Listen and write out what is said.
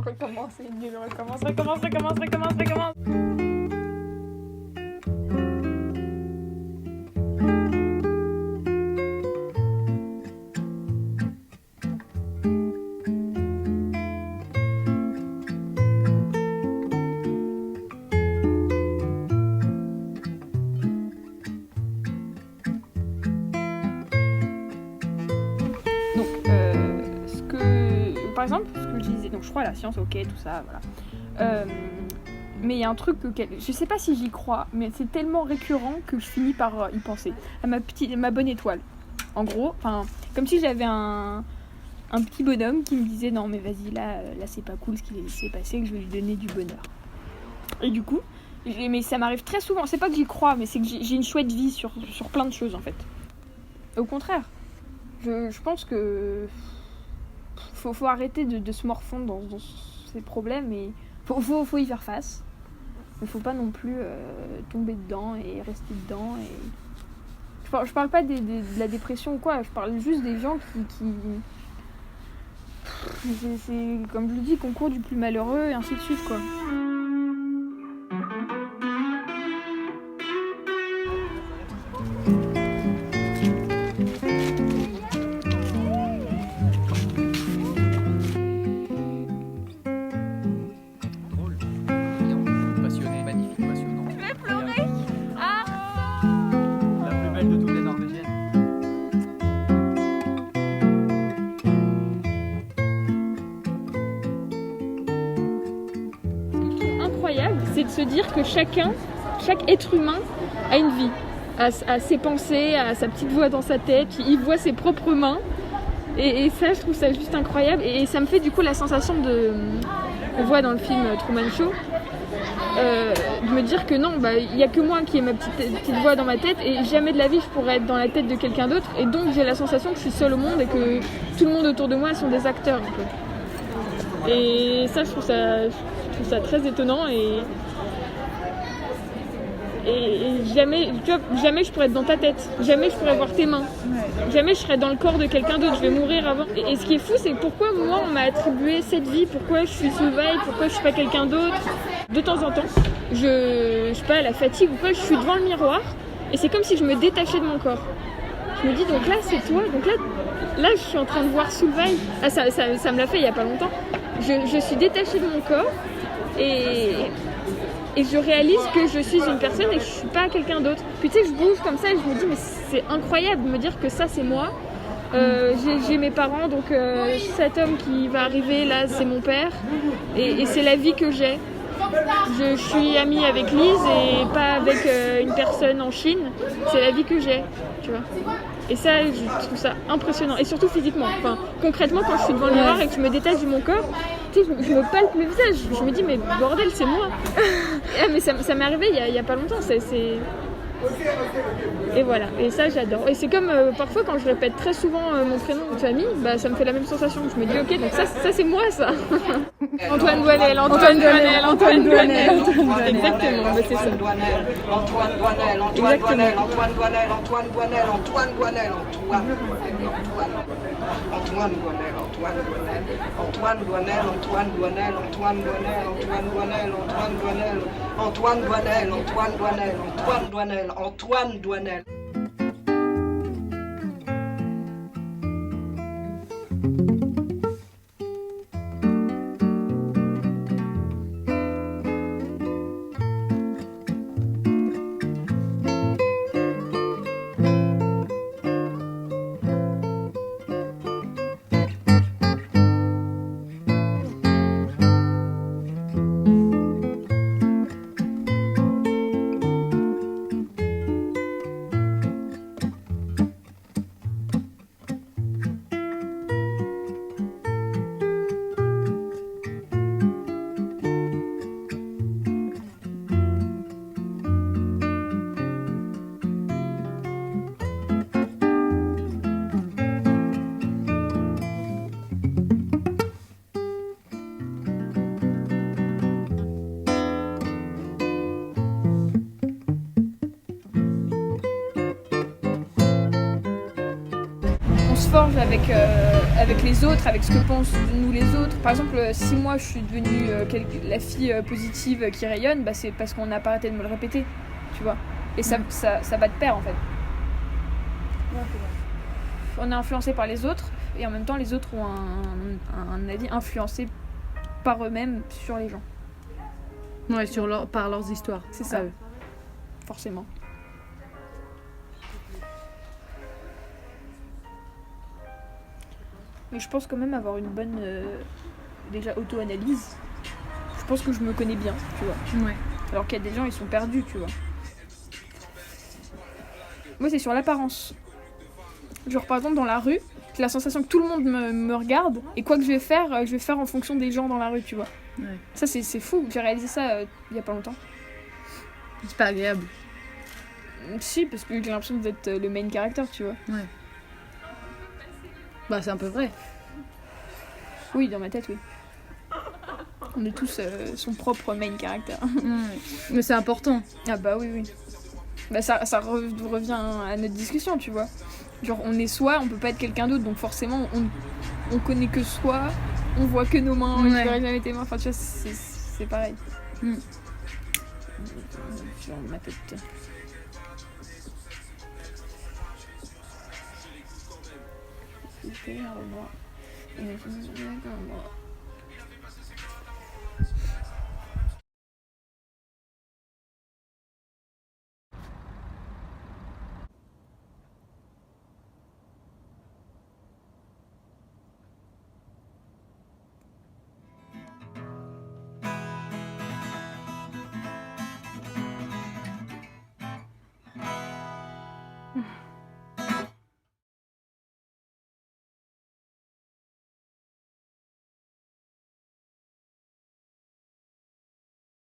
Recommence, c'est nul, recommence. Donc, par exemple, ce que je disais, donc je crois à la science, ok, tout ça, voilà. Mais il y a un truc je sais pas si j'y crois, mais c'est tellement récurrent que je finis par y penser. À ma bonne étoile. En gros, comme si j'avais un petit bonhomme qui me disait non mais vas-y là c'est pas cool ce qui s'est passé, que je vais lui donner du bonheur. Et du coup, mais ça m'arrive très souvent. C'est pas que j'y crois, mais c'est que j'ai une chouette vie sur plein de choses en fait. Au contraire, je pense que faut arrêter de se morfondre dans ces problèmes et faut y faire face. Il faut pas non plus tomber dedans et rester dedans. Et... Je parle pas de la dépression ou quoi, je parle juste des gens qui... C'est, comme je le dis, concours du plus malheureux et ainsi de suite, quoi. C'est de se dire que chaque être humain a une vie, a ses pensées, a sa petite voix dans sa tête, il voit ses propres mains et ça je trouve ça juste incroyable et ça me fait du coup la sensation qu'on voit dans le film Truman Show, de me dire que non, il n'y a que moi qui ai ma petite voix dans ma tête et jamais de la vie je pourrais être dans la tête de quelqu'un d'autre et donc j'ai la sensation que je suis seule au monde et que tout le monde autour de moi sont des acteurs un peu. Et ça je trouve ça très étonnant et jamais je pourrais être dans ta tête, jamais je pourrais voir tes mains, jamais je serais dans le corps de quelqu'un d'autre, je vais mourir avant. Et ce qui est fou, c'est pourquoi moi on m'a attribué cette vie, pourquoi je suis Solveig, pourquoi je suis pas quelqu'un d'autre. De temps en temps, je sais pas, la fatigue ou quoi, je suis devant le miroir et c'est comme si je me détachais de mon corps. Je me dis donc là c'est toi, donc là je suis en train de voir Solveig. Ah, ça me l'a fait il y a pas longtemps. Je suis détachée de mon corps et je réalise que je suis une personne et que je suis pas quelqu'un d'autre. Puis tu sais, je bouge comme ça et je me dis mais c'est incroyable de me dire que ça c'est moi. J'ai mes parents, donc cet homme qui va arriver là c'est mon père et c'est la vie que j'ai. Je suis amie avec Lise et pas avec une personne en Chine, c'est la vie que j'ai, tu vois. Et ça, je trouve ça impressionnant, et surtout physiquement. Enfin, concrètement, quand je suis devant le miroir et que je me détache de mon corps, tu sais, je me palpe le visage, je me dis mais bordel, c'est moi. Mais ça m'est arrivé il y a pas longtemps, Et voilà, et ça j'adore. Et c'est comme parfois quand je répète très souvent mon prénom de famille, ça me fait la même sensation. Je me dis ok, donc ça c'est moi ça. Antoine Douanel. Exactement, c'est ça. Antoine Douanel. se forge avec les autres, avec ce que pensent de nous les autres. Par exemple, si moi je suis devenue la fille positive qui rayonne, bah, c'est parce qu'on n'a pas arrêté de me le répéter, tu vois. Et ça va de pair en fait. Ouais, c'est vrai. On est influencé par les autres et en même temps les autres ont un avis influencé par eux-mêmes sur les gens. Ouais, par leurs histoires. C'est ça, forcément. Mais je pense quand même avoir une bonne déjà auto-analyse. Je pense que je me connais bien, tu vois. Ouais. Alors qu'il y a des gens, ils sont perdus, tu vois. Moi, c'est sur l'apparence. Genre, par exemple, dans la rue, j'ai la sensation que tout le monde me regarde. Et quoi que je vais faire en fonction des gens dans la rue, tu vois. Ouais. Ça, c'est fou. J'ai réalisé ça il y a pas longtemps. C'est pas agréable. Si, parce que j'ai l'impression d'être le main character, tu vois. Ouais. Bah, c'est un peu vrai. Oui, dans ma tête, oui. On est tous son propre main character. Mais c'est important. Ah bah oui, oui. Bah ça revient à notre discussion, tu vois. Genre, on est soi, on peut pas être quelqu'un d'autre, donc forcément, on connaît que soi, on voit que nos mains, je verrai jamais tes mains. Enfin, tu vois, c'est pareil. Sur ma tête.